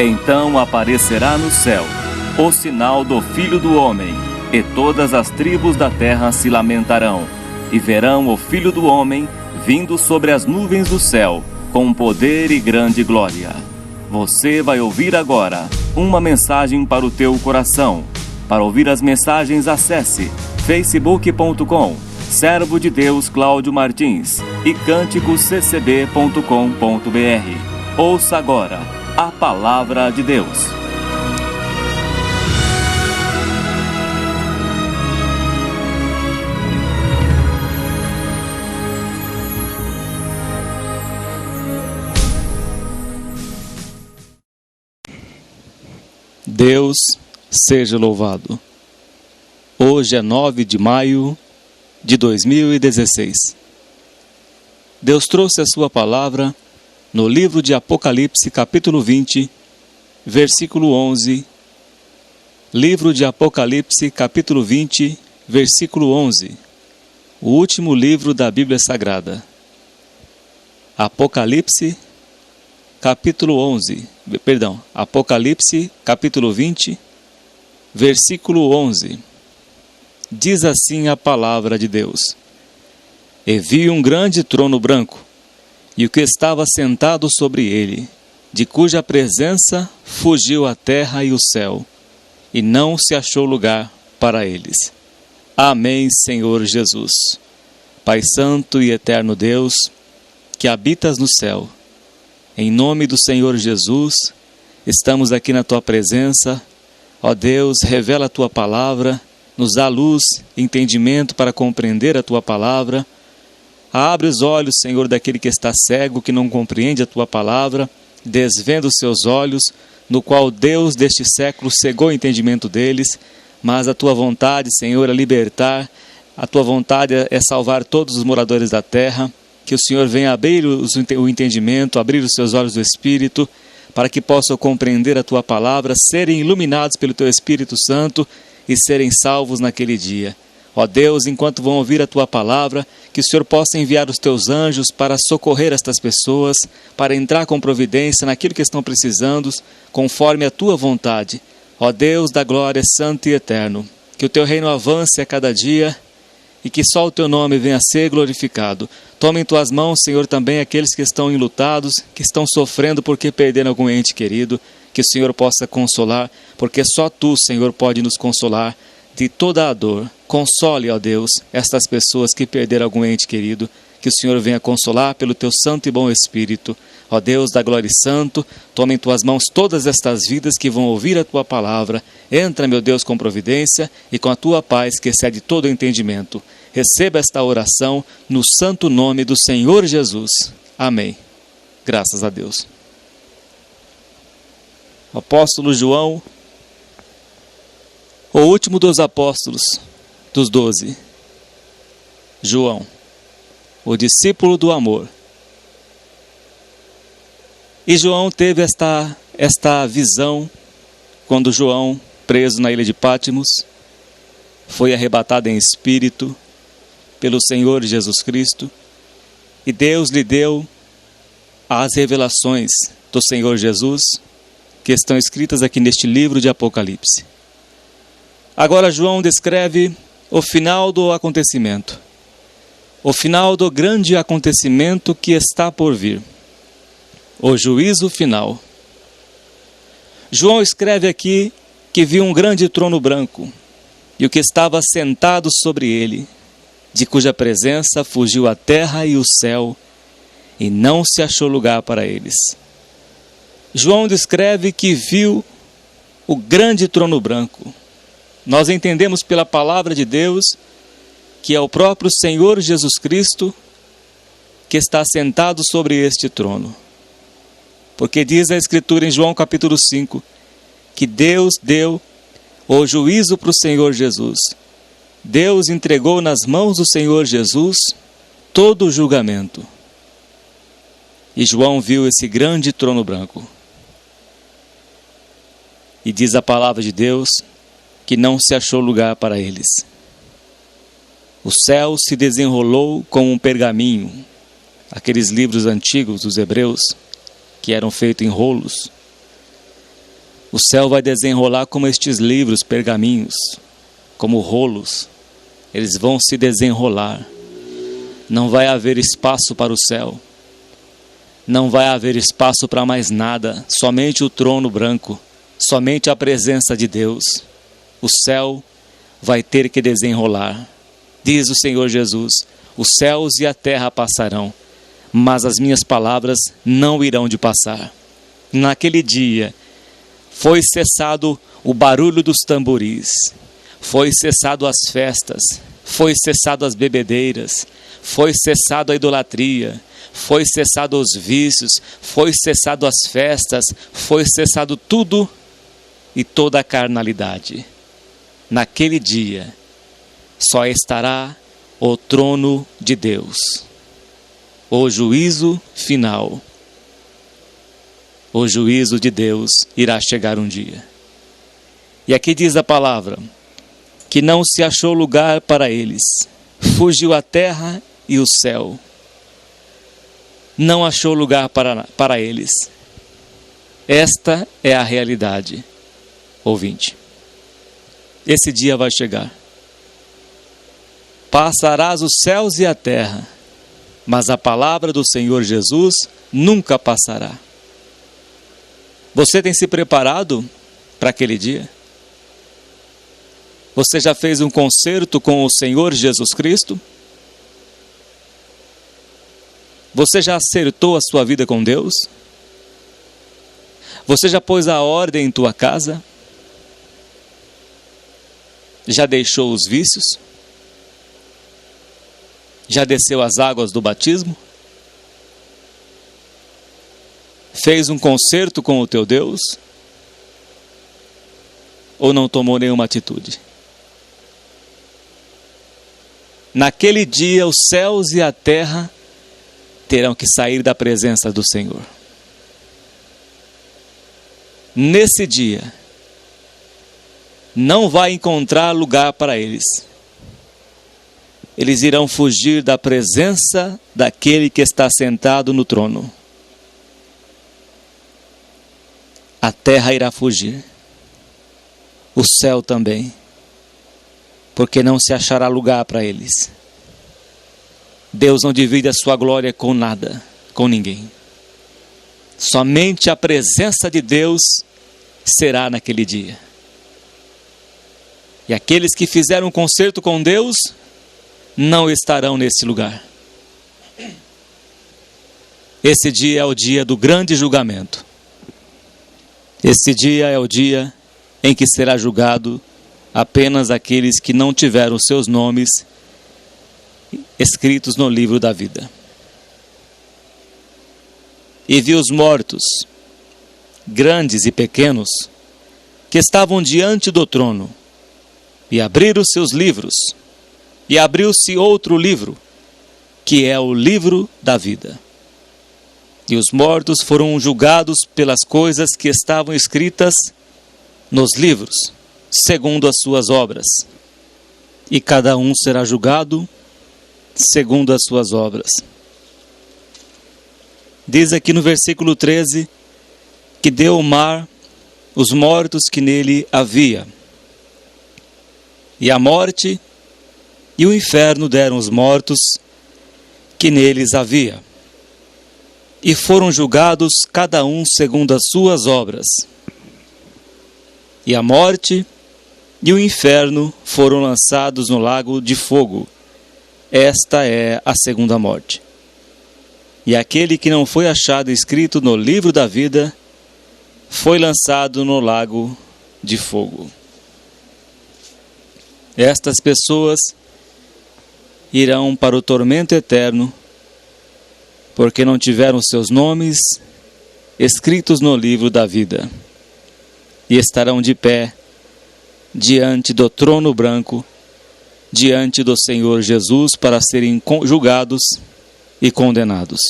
Então aparecerá no céu o sinal do Filho do Homem, e todas as tribos da terra se lamentarão, e verão o Filho do Homem vindo sobre as nuvens do céu, com poder e grande glória. Você vai ouvir agora uma mensagem para o teu coração. Para ouvir as mensagens, acesse facebook.com, Servo de Deus Cláudio Martins, e cânticosccb.com.br. Ouça agora a Palavra de Deus. Deus seja louvado. Hoje é 9 de maio de 2016. Deus trouxe a sua palavra no livro de Apocalipse, capítulo 20, versículo 11. Livro de Apocalipse, capítulo 20, versículo 11. O último livro da Bíblia Sagrada. Apocalipse, capítulo 11. Apocalipse, capítulo 20, versículo 11. Diz assim a palavra de Deus: E vi um grande trono branco, e o que estava sentado sobre ele, de cuja presença fugiu a terra e o céu, e não se achou lugar para eles. Amém, Senhor Jesus. Pai Santo e Eterno Deus, que habitas no céu, em nome do Senhor Jesus, estamos aqui na Tua presença. Ó Deus, revela a Tua palavra, nos dá luz, entendimento para compreender a Tua palavra. Abre os olhos, Senhor, daquele que está cego, que não compreende a Tua palavra, desvenda os seus olhos, no qual Deus deste século cegou o entendimento deles, mas a Tua vontade, Senhor, é libertar, a Tua vontade é salvar todos os moradores da terra. Que o Senhor venha abrir o entendimento, abrir os seus olhos do Espírito, para que possam compreender a Tua palavra, serem iluminados pelo Teu Espírito Santo e serem salvos naquele dia. Ó Deus, enquanto vão ouvir a Tua palavra, que o Senhor possa enviar os Teus anjos para socorrer estas pessoas, para entrar com providência naquilo que estão precisando, conforme a Tua vontade. Ó Deus da glória, santo e eterno, que o Teu reino avance a cada dia, e que só o Teu nome venha a ser glorificado. Toma em Tuas mãos, Senhor, também aqueles que estão enlutados, que estão sofrendo porque perderam algum ente querido, que o Senhor possa consolar, porque só Tu, Senhor, pode nos consolar de toda a dor. Console, ó Deus, estas pessoas que perderam algum ente querido, que o Senhor venha consolar pelo Teu santo e bom Espírito. Ó Deus da glória e santo, toma em Tuas mãos todas estas vidas que vão ouvir a Tua palavra. Entra, meu Deus, com providência e com a Tua paz que excede todo o entendimento. Receba esta oração no santo nome do Senhor Jesus. Amém. Graças a Deus. O apóstolo João, o último dos apóstolos, dos 12. João, o discípulo do amor. E João teve esta visão quando João, preso na ilha de Pátimos, foi arrebatado em espírito pelo Senhor Jesus Cristo, e Deus lhe deu as revelações do Senhor Jesus, que estão escritas aqui neste livro de Apocalipse. Agora João descreve o final do acontecimento, o final do grande acontecimento que está por vir, o juízo final. João escreve aqui que viu um grande trono branco, e o que estava sentado sobre ele, de cuja presença fugiu a terra e o céu, e não se achou lugar para eles. João descreve que viu o grande trono branco. Nós entendemos pela palavra de Deus que é o próprio Senhor Jesus Cristo que está sentado sobre este trono. Porque diz a Escritura em João capítulo 5, que Deus deu o juízo para o Senhor Jesus. Deus entregou nas mãos do Senhor Jesus todo o julgamento. E João viu esse grande trono branco. E diz a palavra de Deus que não se achou lugar para eles. O céu se desenrolou como um pergaminho, aqueles livros antigos dos hebreus que eram feitos em rolos. O céu vai desenrolar como estes livros, pergaminhos, como rolos. Eles vão se desenrolar. Não vai haver espaço para o céu. Não vai haver espaço para mais nada. Somente o trono branco. Somente a presença de Deus. O céu vai ter que desenrolar. Diz o Senhor Jesus: os céus e a terra passarão, mas as minhas palavras não irão de passar. Naquele dia, foi cessado o barulho dos tamboris, foi cessado as festas, foi cessado as bebedeiras, foi cessado a idolatria, foi cessado os vícios, foi cessado as festas, foi cessado tudo e toda a carnalidade. Naquele dia, só estará o trono de Deus, o juízo final. O juízo de Deus irá chegar um dia. E aqui diz a palavra, que não se achou lugar para eles. Fugiu a terra e o céu. Não achou lugar para eles. Esta é a realidade, ouvinte. Esse dia vai chegar. Passarás os céus e a terra, mas a palavra do Senhor Jesus nunca passará. Você tem se preparado para aquele dia? Você já fez um concerto com o Senhor Jesus Cristo? Você já acertou a sua vida com Deus? Você já pôs a ordem em tua casa? Já deixou os vícios? Já desceu as águas do batismo? Fez um concerto com o teu Deus? Ou não tomou nenhuma atitude? Naquele dia, os céus e a terra terão que sair da presença do Senhor. Nesse dia, não vai encontrar lugar para eles. Eles irão fugir da presença daquele que está sentado no trono. A terra irá fugir. O céu também. Porque não se achará lugar para eles. Deus não divide a sua glória com nada, com ninguém. Somente a presença de Deus será naquele dia. E aqueles que fizeram um concerto com Deus não estarão nesse lugar. Esse dia é o dia do grande julgamento. Esse dia é o dia em que será julgado apenas aqueles que não tiveram seus nomes escritos no livro da vida. E vi os mortos, grandes e pequenos, que estavam diante do trono, e abriram seus livros, e abriu-se outro livro, que é o livro da vida. E os mortos foram julgados pelas coisas que estavam escritas nos livros, segundo as suas obras. E cada um será julgado segundo as suas obras. Diz aqui no versículo 13, que deu o mar os mortos que nele havia. E a morte e o inferno deram os mortos que neles havia. E foram julgados cada um segundo as suas obras. E a morte e o inferno foram lançados no lago de fogo. Esta é a segunda morte. E aquele que não foi achado escrito no livro da vida foi lançado no lago de fogo. Estas pessoas irão para o tormento eterno, porque não tiveram seus nomes escritos no livro da vida, e estarão de pé diante do trono branco, diante do Senhor Jesus, para serem julgados e condenados.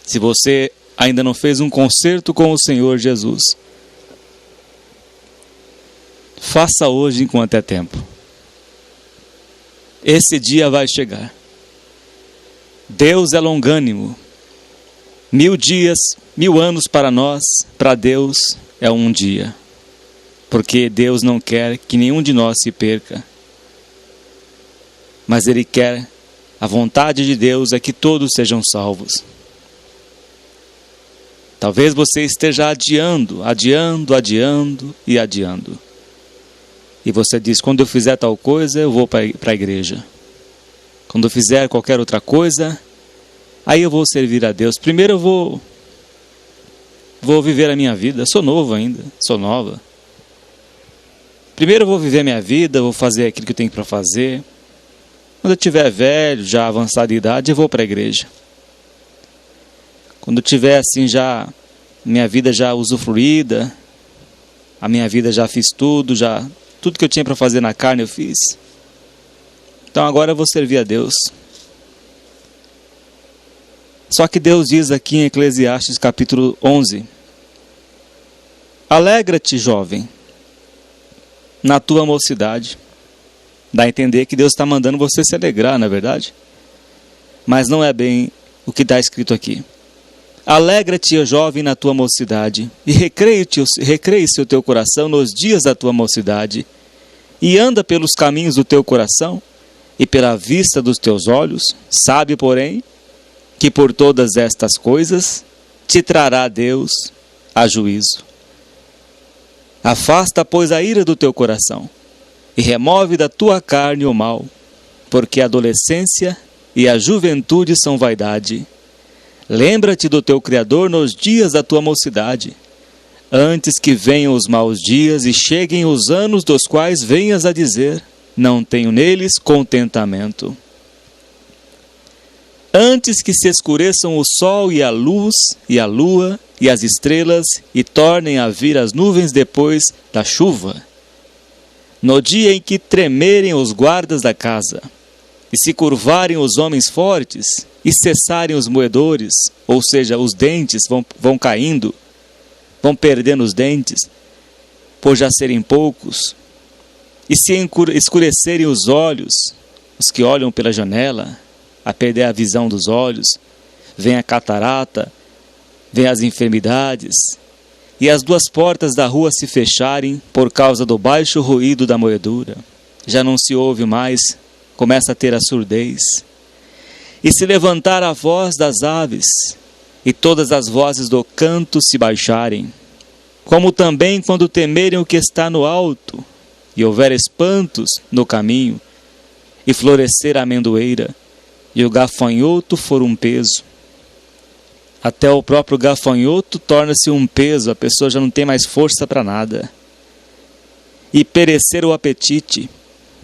Se você ainda não fez um concerto com o Senhor Jesus, faça hoje enquanto é tempo. Esse dia vai chegar. Deus é longânimo, 1000 dias, 1000 anos para nós, para Deus é um dia. Porque Deus não quer que nenhum de nós se perca. Mas Ele quer, a vontade de Deus é que todos sejam salvos. Talvez você esteja adiando. E você diz, quando eu fizer tal coisa, eu vou para a igreja. Quando eu fizer qualquer outra coisa, aí eu vou servir a Deus. Primeiro eu vou viver a minha vida. Sou novo ainda, sou nova. Primeiro eu vou viver a minha vida, vou fazer aquilo que eu tenho para fazer. Quando eu estiver velho, já avançado de idade, eu vou para a igreja. Quando eu tiver assim já, minha vida já usufruída, a minha vida já fiz tudo que eu tinha para fazer na carne eu fiz. Então agora eu vou servir a Deus. Só que Deus diz aqui em Eclesiastes capítulo 11: alegra-te, jovem, na tua mocidade. Dá a entender que Deus está mandando você se alegrar, não é verdade? Mas não é bem o que está escrito aqui. Alegra-te, jovem, na tua mocidade, e recreie-se o teu coração nos dias da tua mocidade, e anda pelos caminhos do teu coração, e pela vista dos teus olhos. Sabe, porém, que por todas estas coisas te trará Deus a juízo. Afasta, pois, a ira do teu coração, e remove da tua carne o mal, porque a adolescência e a juventude são vaidade. Lembra-te do teu Criador nos dias da tua mocidade, antes que venham os maus dias e cheguem os anos dos quais venhas a dizer, não tenho neles contentamento. Antes que se escureçam o sol e a luz e a lua e as estrelas e tornem a vir as nuvens depois da chuva, no dia em que tremerem os guardas da casa, e se curvarem os homens fortes, e cessarem os moedores, ou seja, os dentes vão caindo, vão perdendo os dentes, por já serem poucos, e se escurecerem os olhos, os que olham pela janela, a perder a visão dos olhos, vem a catarata, vem as enfermidades, e as duas portas da rua se fecharem por causa do baixo ruído da moedura, já não se ouve mais, começa a ter a surdez, e se levantar a voz das aves, e todas as vozes do canto se baixarem, como também quando temerem o que está no alto, e houver espantos no caminho, e florescer a amendoeira, e o gafanhoto for um peso. Até o próprio gafanhoto torna-se um peso, a pessoa já não tem mais força para nada. E perecer o apetite,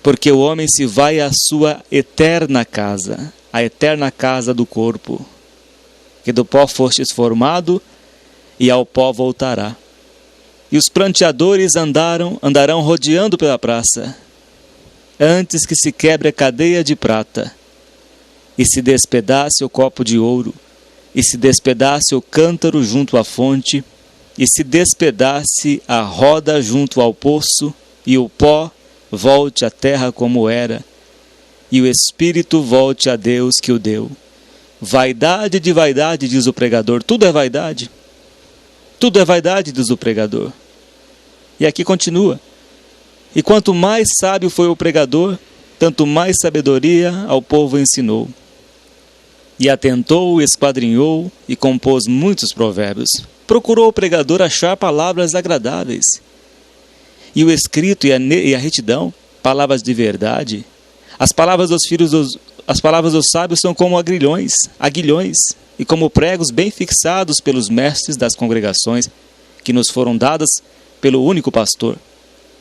porque o homem se vai à sua eterna casa, a eterna casa do corpo, que do pó fostes formado, e ao pó voltará. E os pranteadores andarão rodeando pela praça, antes que se quebre a cadeia de prata, e se despedace o copo de ouro, e se despedace o cântaro junto à fonte, e se despedace a roda junto ao poço, e o pó volte à terra como era, e o espírito volte a Deus que o deu. Vaidade de vaidade, diz o pregador. Tudo é vaidade. Tudo é vaidade, diz o pregador. E aqui continua. E quanto mais sábio foi o pregador, tanto mais sabedoria ao povo ensinou. E atentou, esquadrinhou e compôs muitos provérbios. Procurou o pregador achar palavras agradáveis. E o escrito e a retidão, palavras de verdade. As palavras dos sábios são como aguilhões, e como pregos bem fixados pelos mestres das congregações, que nos foram dadas pelo único pastor.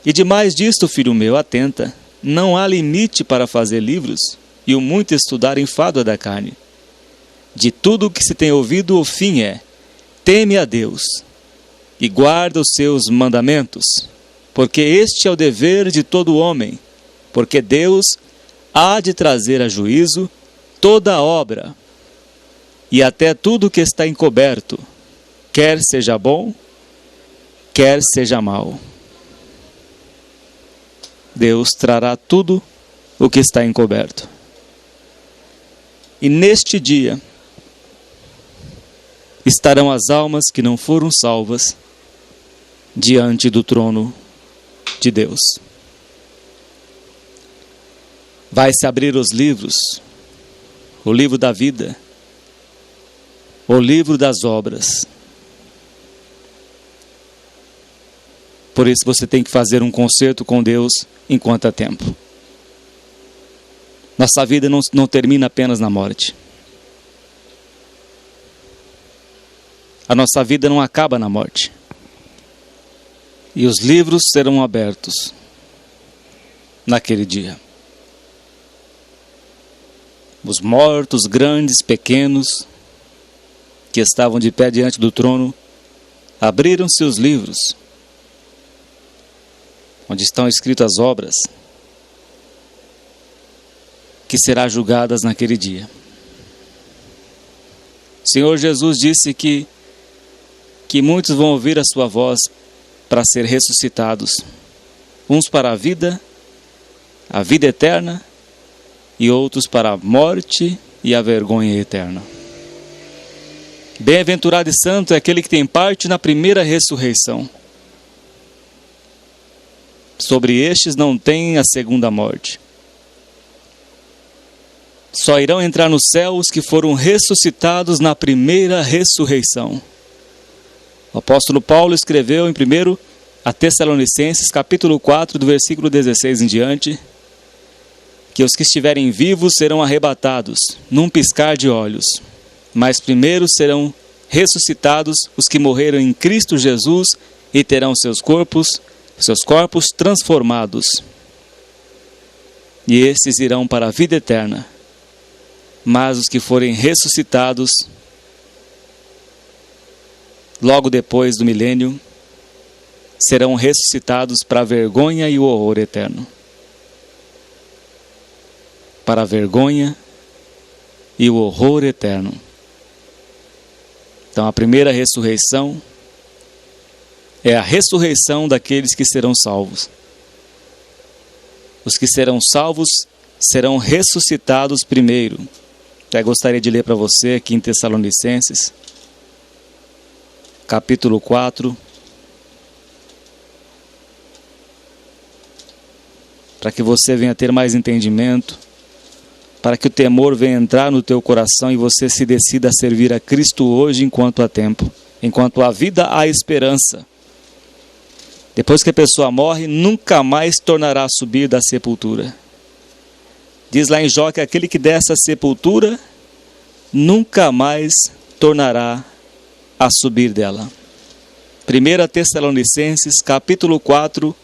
E demais disto, filho meu, atenta, não há limite para fazer livros, e o muito estudar enfado é da carne. De tudo o que se tem ouvido, o fim é, teme a Deus, e guarda os seus mandamentos, porque este é o dever de todo homem, porque Deus há de trazer a juízo toda a obra, e até tudo que está encoberto, quer seja bom, quer seja mal. Deus trará tudo o que está encoberto. E neste dia, estarão as almas que não foram salvas diante do trono de Deus. Vai-se abrir os livros, o livro da vida, o livro das obras. Por isso você tem que fazer um concerto com Deus enquanto há tempo. Nossa vida não termina apenas na morte. A nossa vida não acaba na morte. E os livros serão abertos naquele dia. Os mortos, grandes, pequenos, que estavam de pé diante do trono, abriram seus livros, onde estão escritas as obras que serão julgadas naquele dia. O Senhor Jesus disse que muitos vão ouvir a sua voz para ser ressuscitados, uns para a vida eterna, e outros para a morte e a vergonha eterna. Bem-aventurado e santo é aquele que tem parte na primeira ressurreição. Sobre estes não tem a segunda morte. Só irão entrar no céu os que foram ressuscitados na primeira ressurreição. O apóstolo Paulo escreveu em 1 a Tessalonicenses, capítulo 4, do versículo 16 em diante, que os que estiverem vivos serão arrebatados, num piscar de olhos. Mas primeiro serão ressuscitados os que morreram em Cristo Jesus e terão seus corpos transformados. E esses irão para a vida eterna. Mas os que forem ressuscitados logo depois do milênio serão ressuscitados para a vergonha e o horror eterno. Para a vergonha e o horror eterno. Então a primeira ressurreição é a ressurreição daqueles que serão salvos. Os que serão salvos serão ressuscitados primeiro. Até gostaria de ler para você aqui em Tessalonicenses, capítulo 4, para que você venha ter mais entendimento, para que o temor venha entrar no teu coração e você se decida a servir a Cristo hoje enquanto há tempo. Enquanto há vida, há esperança. Depois que a pessoa morre, nunca mais tornará a subir da sepultura. Diz lá em Jó que aquele que desce à sepultura, nunca mais tornará a subir dela. 1 Tessalonicenses, capítulo 4,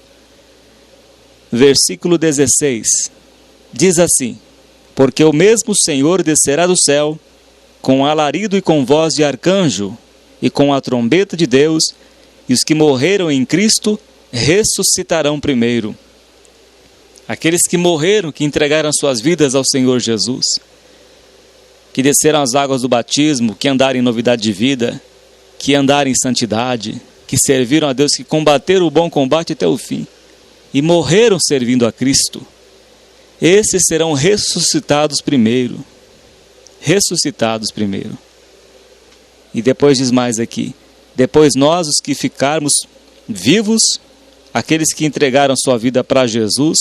versículo 16. Diz assim: porque o mesmo Senhor descerá do céu, com alarido e com voz de arcanjo, e com a trombeta de Deus, e os que morreram em Cristo ressuscitarão primeiro. Aqueles que morreram, que entregaram suas vidas ao Senhor Jesus, que desceram as águas do batismo, que andaram em novidade de vida, que andaram em santidade, que serviram a Deus, que combateram o bom combate até o fim, e morreram servindo a Cristo, esses serão ressuscitados primeiro. Ressuscitados primeiro. E depois diz mais aqui: depois nós, os que ficarmos vivos, aqueles que entregaram sua vida para Jesus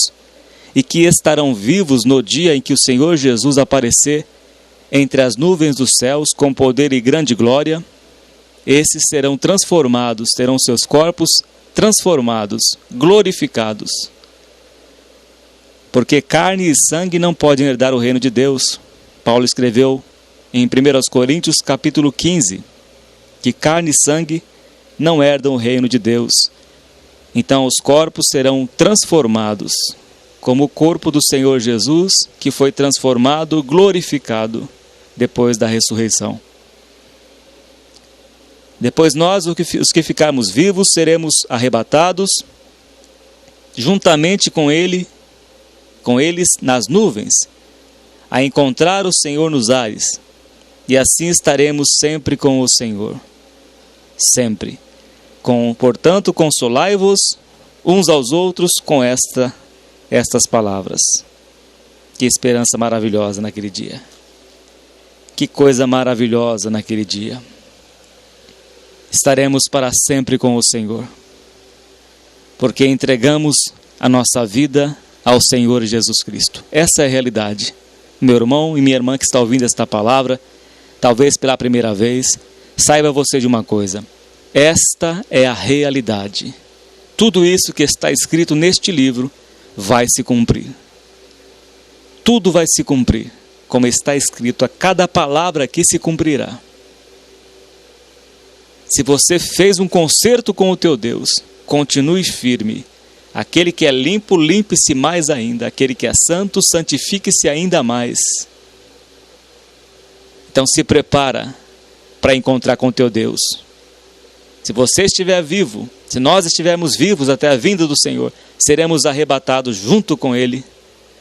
e que estarão vivos no dia em que o Senhor Jesus aparecer entre as nuvens dos céus com poder e grande glória, esses serão transformados, terão seus corpos transformados, glorificados. Porque carne e sangue não podem herdar o reino de Deus. Paulo escreveu em 1 Coríntios capítulo 15, que carne e sangue não herdam o reino de Deus. Então os corpos serão transformados, como o corpo do Senhor Jesus, que foi transformado, glorificado, depois da ressurreição. Depois nós, os que ficarmos vivos, seremos arrebatados, juntamente com eles nas nuvens, a encontrar o Senhor nos ares, e assim estaremos sempre com o Senhor. Sempre. Portanto, consolai-vos uns aos outros com estas palavras. Que esperança maravilhosa naquele dia. Que coisa maravilhosa naquele dia. estaremos para sempre com o Senhor, porque entregamos a nossa vida ao Senhor Jesus Cristo. Essa é a realidade. Meu irmão e minha irmã que está ouvindo esta palavra, talvez pela primeira vez, saiba você de uma coisa: esta é a realidade. Tudo isso que está escrito neste livro vai se cumprir. Tudo vai se cumprir, como está escrito, a cada palavra aqui se cumprirá. Se você fez um concerto com o teu Deus, continue firme. Aquele que é limpo, limpe-se mais ainda. Aquele que é santo, santifique-se ainda mais. Então se prepara para encontrar com teu Deus. Se você estiver vivo, se nós estivermos vivos até a vinda do Senhor, seremos arrebatados junto com Ele,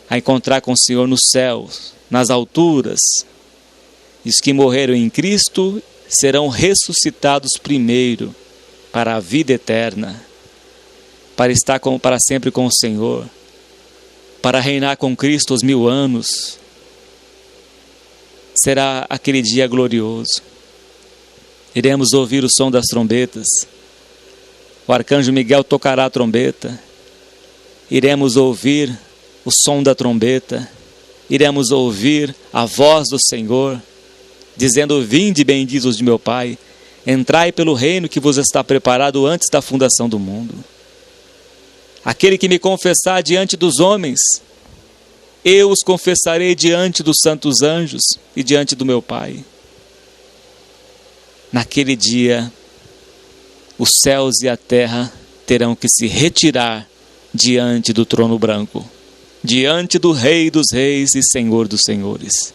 a encontrar com o Senhor nos céus, nas alturas. E os que morreram em Cristo serão ressuscitados primeiro para a vida eterna, para estar para sempre com o Senhor, para reinar com Cristo os 1000 anos. Será aquele dia glorioso. Iremos ouvir o som das trombetas. O arcanjo Miguel tocará a trombeta. Iremos ouvir o som da trombeta. Iremos ouvir a voz do Senhor, dizendo: vinde, benditos de meu Pai, entrai pelo reino que vos está preparado antes da fundação do mundo. Aquele que me confessar diante dos homens, eu os confessarei diante dos santos anjos e diante do meu Pai. Naquele dia, os céus e a terra terão que se retirar diante do trono branco, diante do Rei dos Reis e Senhor dos Senhores.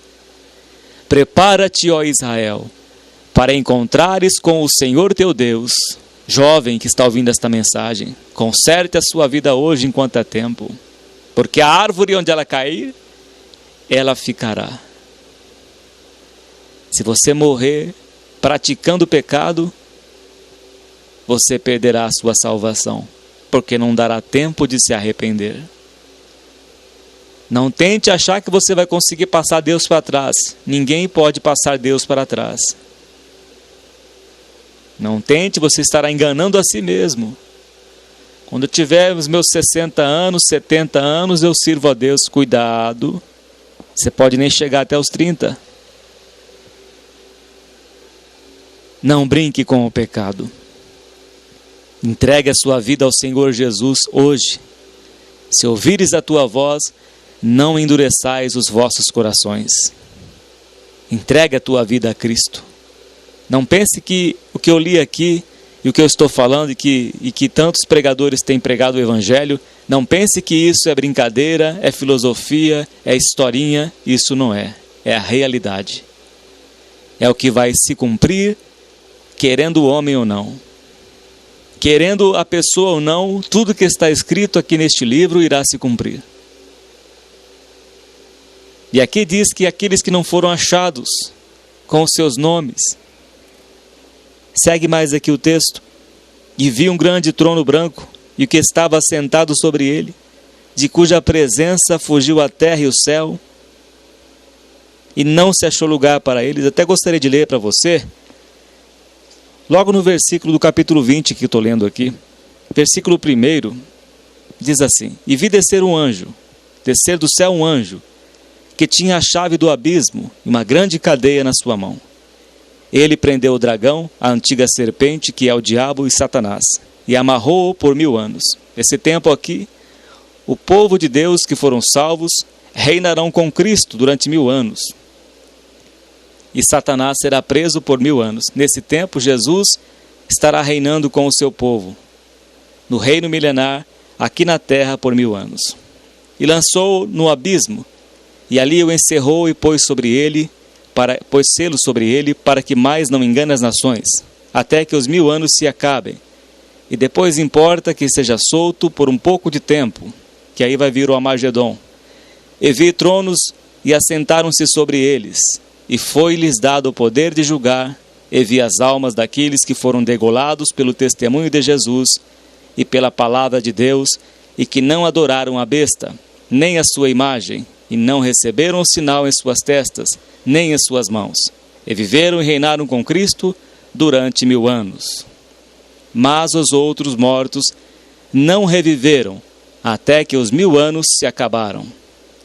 Prepara-te, ó Israel, para encontrares com o Senhor teu Deus. Jovem que está ouvindo esta mensagem, conserte a sua vida hoje enquanto é tempo, porque a árvore onde ela cair, ela ficará. Se você morrer praticando o pecado, você perderá a sua salvação, porque não dará tempo de se arrepender. Não tente achar que você vai conseguir passar Deus para trás. Ninguém pode passar Deus para trás. Não tente, você estará enganando a si mesmo. Quando eu tiver os meus 60 anos, 70 anos, eu sirvo a Deus. Cuidado, você pode nem chegar até os 30. Não brinque com o pecado. Entregue a sua vida ao Senhor Jesus hoje. Se ouvires a tua voz, não endureçais os vossos corações. Entregue a tua vida a Cristo. Não pense que o que eu li aqui e o que eu estou falando e que tantos pregadores têm pregado o Evangelho, não pense que isso é brincadeira, é filosofia, é historinha. Isso não é. É a realidade. É o que vai se cumprir, querendo o homem ou não. Querendo a pessoa ou não, tudo que está escrito aqui neste livro irá se cumprir. E aqui diz que aqueles que não foram achados com os seus nomes. Segue mais aqui o texto. E vi um grande trono branco, e o que estava assentado sobre ele, de cuja presença fugiu a terra e o céu, e não se achou lugar para eles. Até gostaria de ler para você, logo no versículo do capítulo 20 que estou lendo aqui, versículo 1, diz assim: E vi descer do céu um anjo, que tinha a chave do abismo e uma grande cadeia na sua mão. Ele prendeu o dragão, a antiga serpente, que é o diabo e Satanás, e amarrou-o por 1000 anos. Esse tempo aqui, o povo de Deus que foram salvos reinarão com Cristo durante 1000 anos. E Satanás será preso por 1000 anos. Nesse tempo, Jesus estará reinando com o seu povo, no reino milenar, aqui na terra por 1000 anos. E lançou-o no abismo, e ali o encerrou e pôs selo sobre ele, para que mais não engane as nações, até que os 1000 anos se acabem. E depois importa que seja solto por um pouco de tempo, que aí vai vir o Armagedon. E vi tronos, e assentaram-se sobre eles, e foi-lhes dado o poder de julgar, e vi as almas daqueles que foram degolados pelo testemunho de Jesus, e pela palavra de Deus, e que não adoraram a besta, nem a sua imagem, e não receberam o sinal em suas testas, nem em suas mãos. E viveram e reinaram com Cristo durante 1000 anos. mas os outros mortos não reviveram, até que os 1000 anos se acabaram.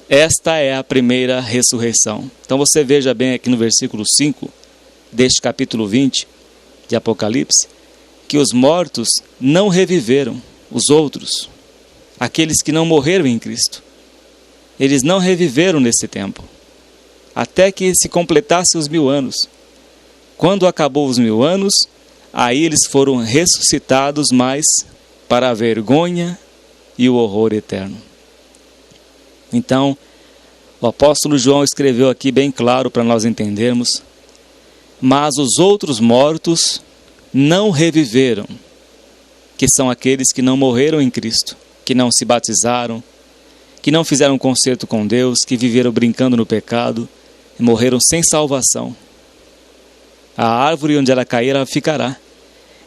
Esta é a primeira ressurreição. Então você veja bem aqui no versículo 5 deste capítulo 20 de Apocalipse, que os mortos não reviveram, os outros, aqueles que não morreram em Cristo. Eles não reviveram nesse tempo, até que se completasse os 1000 anos. Quando acabou os 1000 anos, aí eles foram ressuscitados, mas para a vergonha e o horror eterno. Então, o apóstolo João escreveu aqui bem claro para nós entendermos: mas os outros mortos não reviveram, que são aqueles que não morreram em Cristo, que não se batizaram, que não fizeram concerto com Deus, que viveram brincando no pecado e morreram sem salvação. A árvore onde ela cair, ela ficará.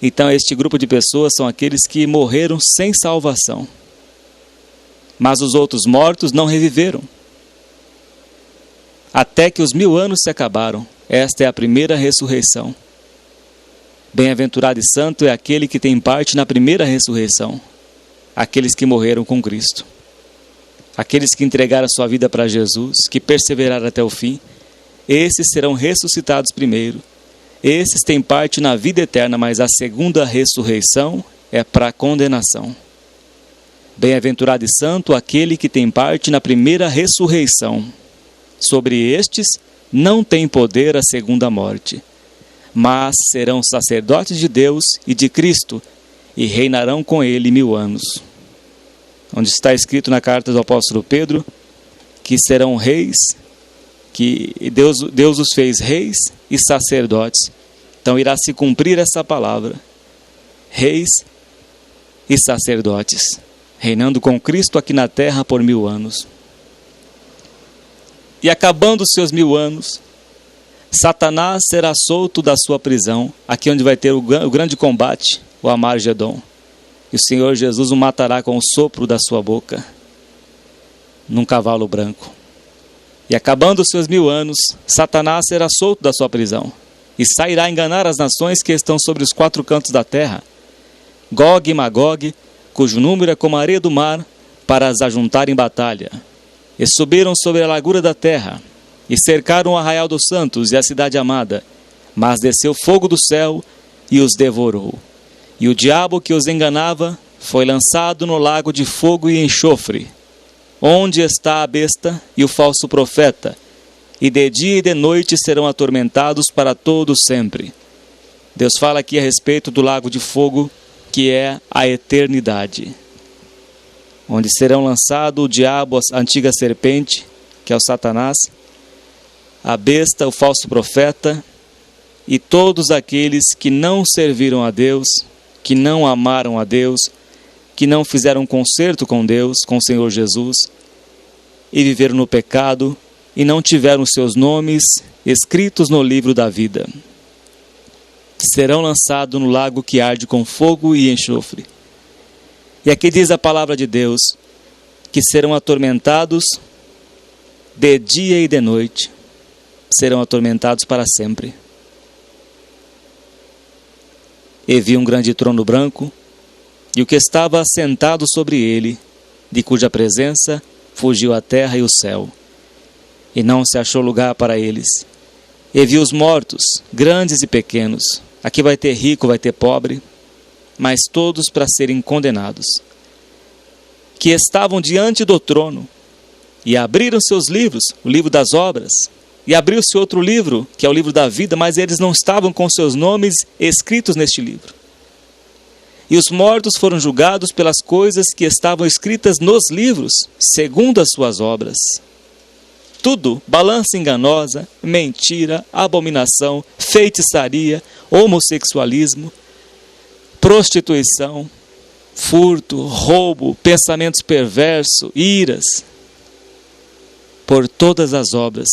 Então este grupo de pessoas são aqueles que morreram sem salvação. Mas os outros mortos não reviveram, até que os 1000 anos se acabaram. Esta é a primeira ressurreição. Bem-aventurado e santo é aquele que tem parte na primeira ressurreição, aqueles que morreram com Cristo, aqueles que entregaram a sua vida para Jesus, que perseveraram até o fim. Esses serão ressuscitados primeiro. Esses têm parte na vida eterna, mas a segunda ressurreição é para condenação. Bem-aventurado e santo aquele que tem parte na primeira ressurreição. Sobre estes não tem poder a segunda morte, mas serão sacerdotes de Deus e de Cristo, e reinarão com ele 1000 anos. Onde está escrito na carta do apóstolo Pedro, que serão reis, que Deus os fez reis e sacerdotes. Então irá se cumprir essa palavra: reis e sacerdotes, reinando com Cristo aqui na terra por 1000 anos. E acabando os seus 1000 anos, Satanás será solto da sua prisão, aqui onde vai ter o grande combate, o Armagedon. E o Senhor Jesus o matará com o sopro da sua boca, num cavalo branco. E acabando os seus 1000 anos, Satanás será solto da sua prisão, e sairá enganar as nações que estão sobre os 4 cantos da terra, Gog e Magog, cujo número é como a areia do mar, para as ajuntar em batalha. E subiram sobre a largura da terra, e cercaram o arraial dos santos e a cidade amada, mas desceu fogo do céu e os devorou. E o diabo que os enganava foi lançado no lago de fogo e enxofre, onde está a besta e o falso profeta, e de dia e de noite serão atormentados para todo sempre. Deus fala aqui a respeito do lago de fogo, que é a eternidade, onde serão lançados o diabo, a antiga serpente, que é o Satanás, a besta, o falso profeta, e todos aqueles que não serviram a Deus, que não amaram a Deus, que não fizeram concerto com Deus, com o Senhor Jesus, e viveram no pecado, e não tiveram seus nomes escritos no livro da vida. Serão lançados no lago que arde com fogo e enxofre. E aqui diz a palavra de Deus, que serão atormentados de dia e de noite, serão atormentados para sempre. E vi um grande trono branco, e o que estava assentado sobre ele, de cuja presença fugiu a terra e o céu, e não se achou lugar para eles. E vi os mortos, grandes e pequenos. Aqui vai ter rico, vai ter pobre, mas todos para serem condenados, que estavam diante do trono, e abriram seus livros, o livro das obras, e abriu-se outro livro, que é o livro da vida, mas eles não estavam com seus nomes escritos neste livro. E os mortos foram julgados pelas coisas que estavam escritas nos livros, segundo as suas obras. Tudo, balança enganosa, mentira, abominação, feitiçaria, homossexualismo, prostituição, furto, roubo, pensamentos perversos, iras. Por todas as obras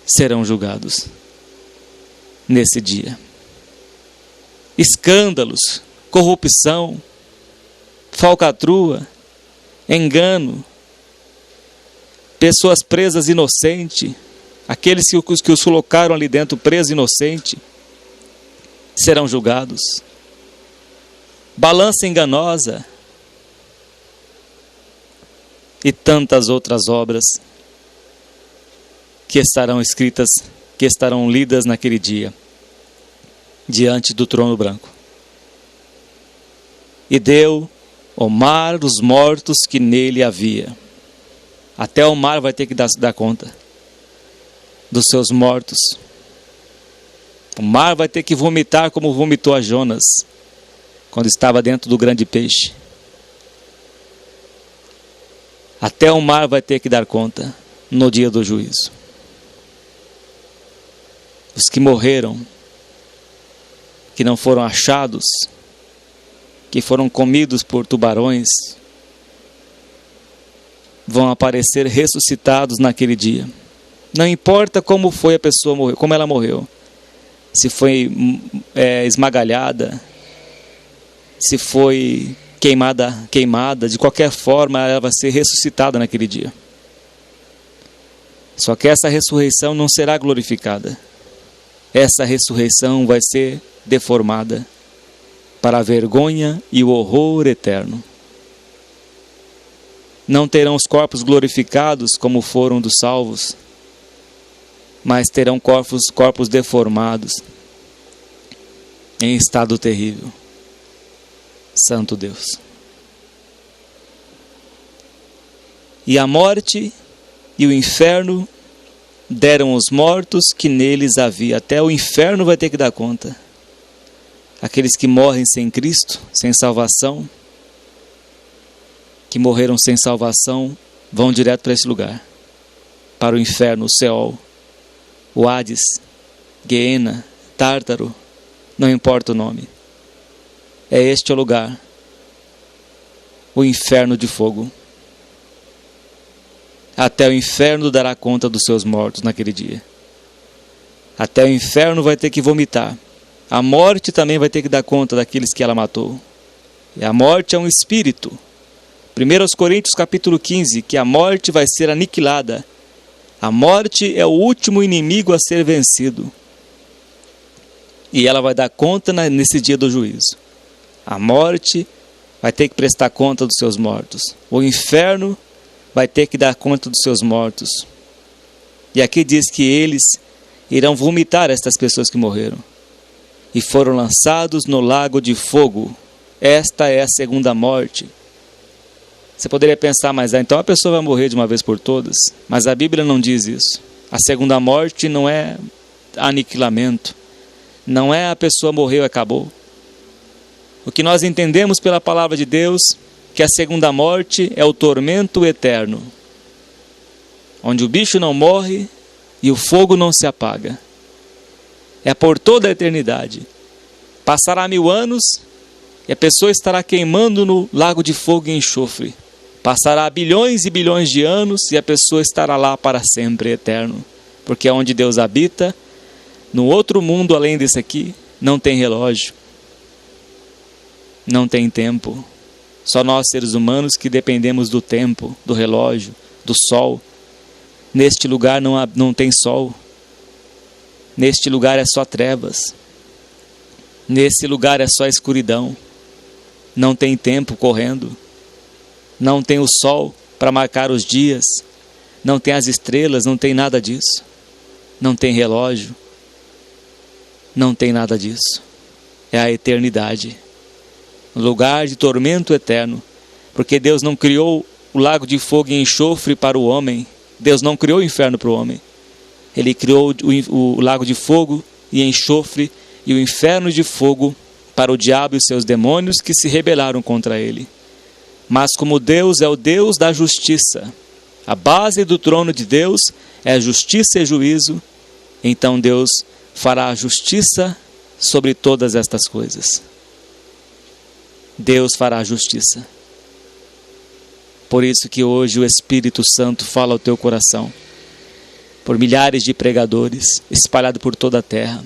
serão julgados nesse dia. Escândalos, corrupção, falcatrua, engano, pessoas presas inocentes, aqueles que os colocaram ali dentro preso inocente, serão julgados. balança enganosa e tantas outras obras que estarão escritas, que estarão lidas naquele dia, diante do trono branco. E deu o mar os mortos que nele havia. Até o mar vai ter que dar conta dos seus mortos. O mar vai ter que vomitar como vomitou a Jonas, quando estava dentro do grande peixe. Até o mar vai ter que dar conta no dia do juízo. Os que morreram, que não foram achados, que foram comidos por tubarões, vão aparecer ressuscitados naquele dia. Não importa como foi a pessoa morreu, como ela morreu. Se foi esmagalhada, se foi queimada, de qualquer forma ela vai ser ressuscitada naquele dia. Só que essa ressurreição não será glorificada. Essa ressurreição vai ser deformada para a vergonha e o horror eterno. Não terão os corpos glorificados como foram dos salvos, mas terão corpos deformados, em estado terrível. Santo Deus. E a morte e o inferno deram os mortos que neles havia. Até o inferno vai ter que dar conta. Aqueles que morrem sem Cristo, sem salvação, que morreram sem salvação, vão direto para esse lugar, para o inferno, o Seol, o Hades, Guiena, Tártaro, não importa o nome. É este o lugar, o inferno de fogo. Até o inferno dará conta dos seus mortos naquele dia. Até o inferno vai ter que vomitar. A morte também vai ter que dar conta daqueles que ela matou. E a morte é um espírito. 1 Coríntios capítulo 15, que a morte vai ser aniquilada. A morte é o último inimigo a ser vencido. E ela vai dar conta nesse dia do juízo. A morte vai ter que prestar conta dos seus mortos. O inferno vai ter que dar conta dos seus mortos. E aqui diz que eles irão vomitar estas pessoas que morreram. E foram lançados no lago de fogo. Esta é a segunda morte. Você poderia pensar, mas então a pessoa vai morrer de uma vez por todas? Mas a Bíblia não diz isso. A segunda morte não é aniquilamento. Não é a pessoa morreu e acabou. O que nós entendemos pela palavra de Deus, que a segunda morte é o tormento eterno, onde o bicho não morre e o fogo não se apaga. É por toda a eternidade. Passará 1000 anos e a pessoa estará queimando no lago de fogo e enxofre. Passará bilhões e bilhões de anos e a pessoa estará lá para sempre, eterno. Porque é onde Deus habita, no outro mundo além desse aqui, não tem relógio, não tem tempo. Só nós, seres humanos, que dependemos do tempo, do relógio, do sol. Neste lugar não tem sol. Neste lugar é só trevas. Nesse lugar é só escuridão. Não tem tempo correndo. Não tem o sol para marcar os dias. Não tem as estrelas, não tem nada disso. Não tem relógio. Não tem nada disso. É a eternidade. Lugar de tormento eterno. Porque Deus não criou o lago de fogo e enxofre para o homem. Deus não criou o inferno para o homem. Ele criou o lago de fogo e enxofre e o inferno de fogo para o diabo e os seus demônios que se rebelaram contra ele. Mas como Deus é o Deus da justiça, a base do trono de Deus é justiça e juízo, então Deus fará a justiça sobre todas estas coisas. Deus fará a justiça. Por isso que hoje o Espírito Santo fala ao teu coração, por milhares de pregadores espalhados por toda a terra,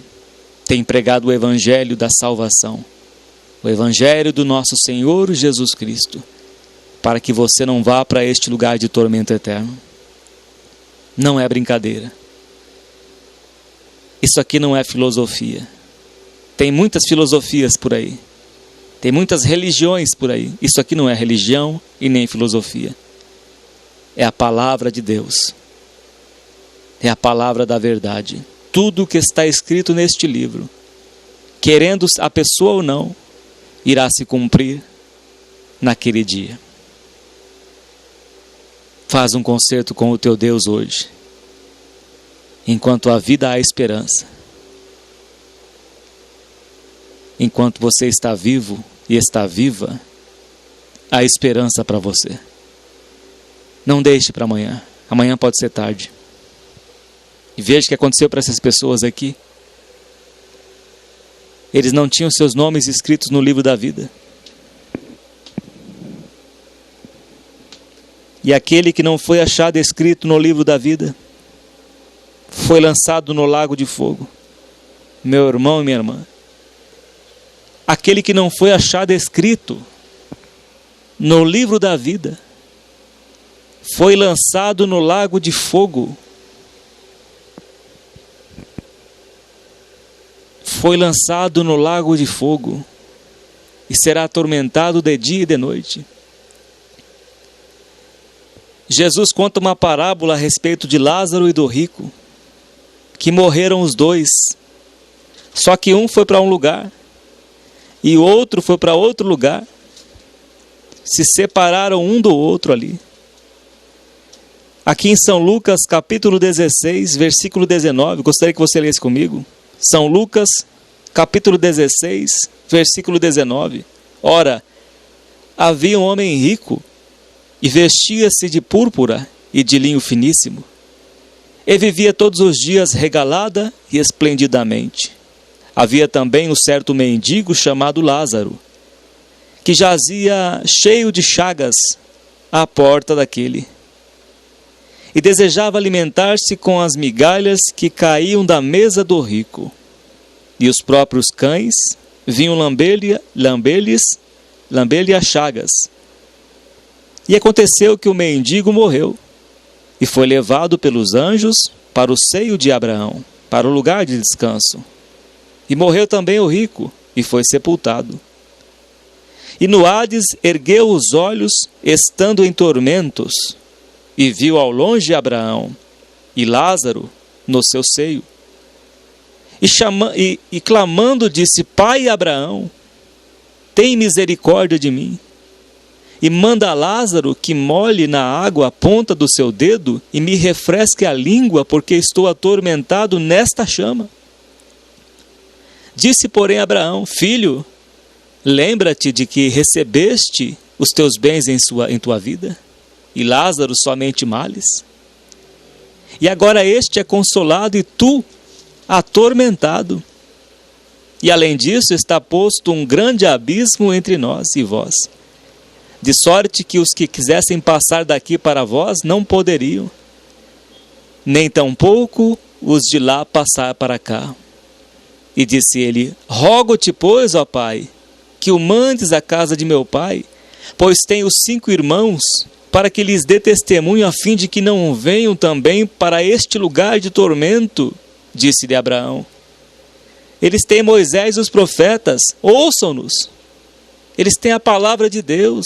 tem pregado o Evangelho da salvação, o Evangelho do nosso Senhor Jesus Cristo, para que você não vá para este lugar de tormento eterno. Não é brincadeira. Isso aqui não é filosofia. Tem muitas filosofias por aí. Tem muitas religiões por aí. Isso aqui não é religião e nem filosofia. É a palavra de Deus. É a palavra da verdade. Tudo o que está escrito neste livro, querendo a pessoa ou não, irá se cumprir naquele dia. Faz um concerto com o teu Deus hoje. Enquanto a vida há esperança. Enquanto você está vivo e está viva, há esperança para você. Não deixe para amanhã. Amanhã pode ser tarde. E veja o que aconteceu para essas pessoas aqui. Eles não tinham seus nomes escritos no livro da vida. E aquele que não foi achado escrito no livro da vida, foi lançado no lago de fogo. Meu irmão e minha irmã, aquele que não foi achado escrito no livro da vida, foi lançado no lago de fogo. Foi lançado no lago de fogo e será atormentado de dia e de noite. Jesus conta uma parábola a respeito de Lázaro e do rico, que morreram os dois. Só que um foi para um lugar e o outro foi para outro lugar. Se separaram um do outro ali. Aqui em São Lucas, capítulo 16, versículo 19, gostaria que você lesse comigo. São Lucas, capítulo 16, versículo 19. Ora, havia um homem rico, e vestia-se de púrpura e de linho finíssimo, e vivia todos os dias regalada e esplendidamente. Havia também um certo mendigo chamado Lázaro, que jazia cheio de chagas à porta daquele, e desejava alimentar-se com as migalhas que caíam da mesa do rico. E os próprios cães vinham lamber-lhe as chagas. E aconteceu que o mendigo morreu, e foi levado pelos anjos para o seio de Abraão, para o lugar de descanso. E morreu também o rico, e foi sepultado. E no Hades ergueu os olhos, estando em tormentos, e viu ao longe Abraão e Lázaro no seu seio. E clamando disse: Pai Abraão, tem misericórdia de mim, e manda a Lázaro que molhe na água a ponta do seu dedo e me refresque a língua, porque estou atormentado nesta chama. Disse, porém, Abraão: Filho, lembra-te de que recebeste os teus bens em tua vida, e Lázaro somente males. E agora este é consolado e tu atormentado. E além disso está posto um grande abismo entre nós e vós, de sorte que os que quisessem passar daqui para vós não poderiam, nem tampouco os de lá passar para cá. E disse ele: Rogo-te, pois, ó Pai, que o mandes à casa de meu pai, pois tenho 5 irmãos, para que lhes dê testemunho, a fim de que não venham também para este lugar de tormento. Disse-lhe Abraão: Eles têm Moisés e os profetas, ouçam-nos. Eles têm a palavra de Deus.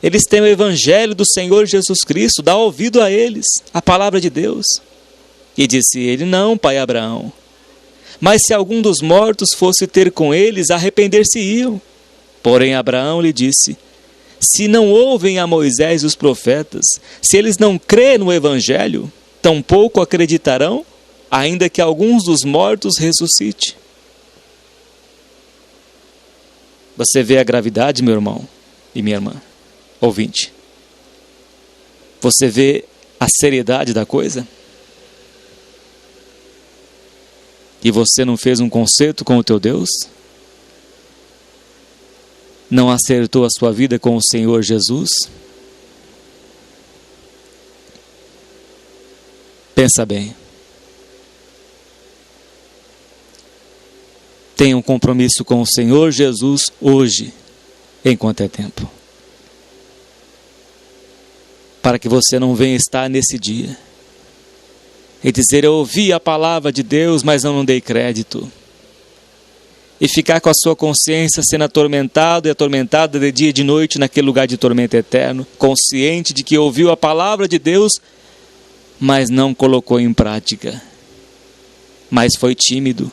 Eles têm o evangelho do Senhor Jesus Cristo, dá ouvido a eles, a palavra de Deus. E disse ele: Não, pai Abraão, mas se algum dos mortos fosse ter com eles, arrepender-se-iam. Porém Abraão lhe disse: Se não ouvem a Moisés e os profetas, se eles não crêem no evangelho, tampouco acreditarão, ainda que alguns dos mortos ressuscite. Você vê a gravidade, meu irmão e minha irmã, ouvinte? Você vê a seriedade da coisa? E você não fez um concerto com o teu Deus? Não acertou a sua vida com o Senhor Jesus? Pensa bem. Tenha um compromisso com o Senhor Jesus hoje, enquanto é tempo. Para que você não venha estar nesse dia e dizer: Eu ouvi a palavra de Deus, mas eu não dei crédito. e ficar com a sua consciência sendo atormentado e atormentada de dia e de noite naquele lugar de tormento eterno, consciente de que ouviu a palavra de Deus, mas não colocou em prática. Mas foi tímido,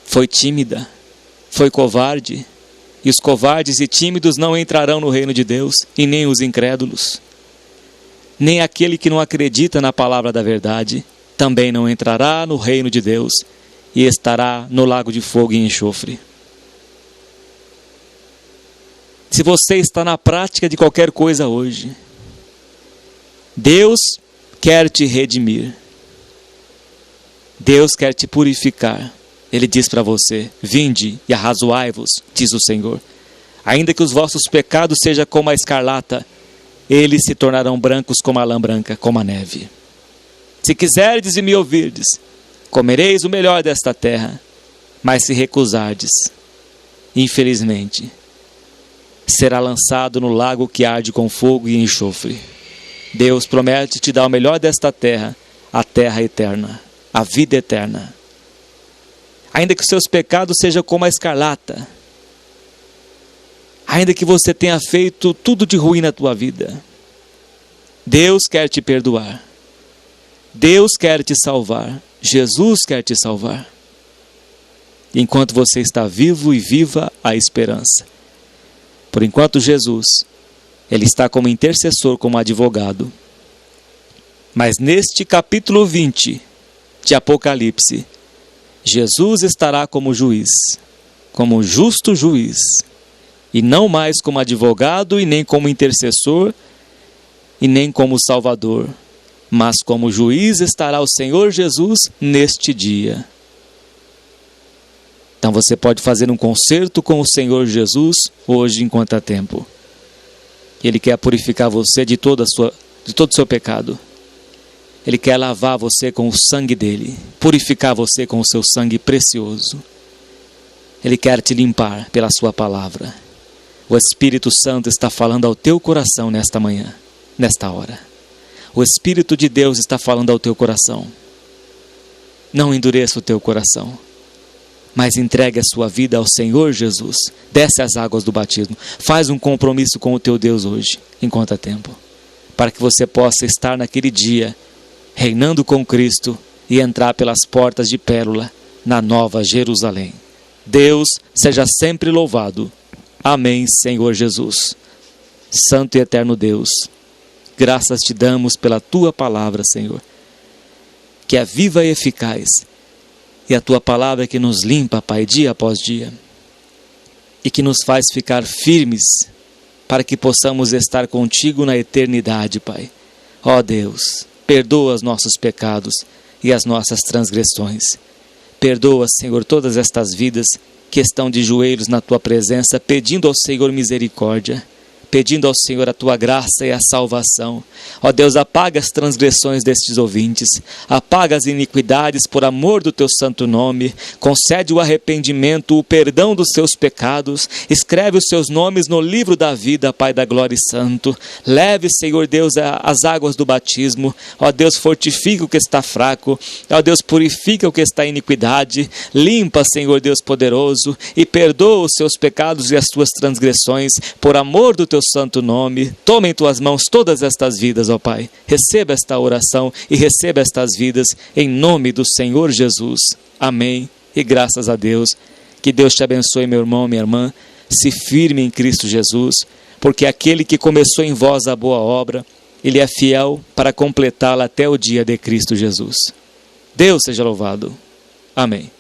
foi tímida, foi covarde. E os covardes e tímidos não entrarão no reino de Deus, e nem os incrédulos. Nem aquele que não acredita na palavra da verdade, também não entrará no reino de Deus, e estará no lago de fogo e enxofre. Se você está na prática de qualquer coisa hoje, Deus quer te redimir. Deus quer te purificar. Ele diz para você: vinde e arrazoai-vos, diz o Senhor. Ainda que os vossos pecados sejam como a escarlata, eles se tornarão brancos como a lã branca, como a neve. Se quiserdes e me ouvirdes, comereis o melhor desta terra. Mas se recusardes, infelizmente, será lançado no lago que arde com fogo e enxofre. Deus promete te dar o melhor desta terra, a terra eterna, a vida eterna. Ainda que os seus pecados sejam como a escarlata, ainda que você tenha feito tudo de ruim na tua vida, Deus quer te perdoar. Deus quer te salvar. Jesus quer te salvar. Enquanto você está vivo e viva a esperança. Por enquanto Jesus, Ele está como intercessor, como advogado. Mas neste capítulo 20 de Apocalipse, Jesus estará como juiz, como justo juiz, e não mais como advogado, e nem como intercessor, e nem como salvador, mas como juiz estará o Senhor Jesus neste dia. Então você pode fazer um concerto com o Senhor Jesus hoje enquanto há tempo. Ele quer purificar você de todo o seu pecado. Ele quer lavar você com o sangue dele, purificar você com o seu sangue precioso. Ele quer te limpar pela sua palavra. O Espírito Santo está falando ao teu coração nesta manhã, nesta hora. O Espírito de Deus está falando ao teu coração. Não endureça o teu coração, mas entregue a sua vida ao Senhor Jesus. Desce as águas do batismo. Faz um compromisso com o teu Deus hoje, enquanto há tempo, para que você possa estar naquele dia reinando com Cristo e entrar pelas portas de pérola na Nova Jerusalém. Deus seja sempre louvado. Amém, Senhor Jesus. Santo e eterno Deus, graças te damos pela tua palavra, Senhor, que é viva e eficaz, e a tua palavra que nos limpa, Pai, dia após dia, e que nos faz ficar firmes para que possamos estar contigo na eternidade, Pai. Ó Deus, perdoa os nossos pecados e as nossas transgressões. Perdoa, Senhor, todas estas vidas que estão de joelhos na tua presença, pedindo ao Senhor misericórdia, pedindo ao Senhor a tua graça e a salvação. Ó Deus, apaga as transgressões destes ouvintes, apaga as iniquidades por amor do teu santo nome, concede o arrependimento, o perdão dos seus pecados, escreve os seus nomes no livro da vida, Pai da glória e santo. Leve, Senhor Deus, as águas do batismo. Ó Deus, fortifica o que está fraco. Ó Deus, purifica o que está em iniquidade. Limpa, Senhor Deus poderoso, e perdoa os seus pecados e as tuas transgressões, por amor do teu santo nome. Toma em tuas mãos todas estas vidas, ó Pai. Receba esta oração e receba estas vidas em nome do Senhor Jesus. Amém. E graças a Deus. Que Deus te abençoe, meu irmão, minha irmã. Se firme em Cristo Jesus, porque aquele que começou em vós a boa obra, Ele é fiel para completá-la até o dia de Cristo Jesus. Deus seja louvado. Amém.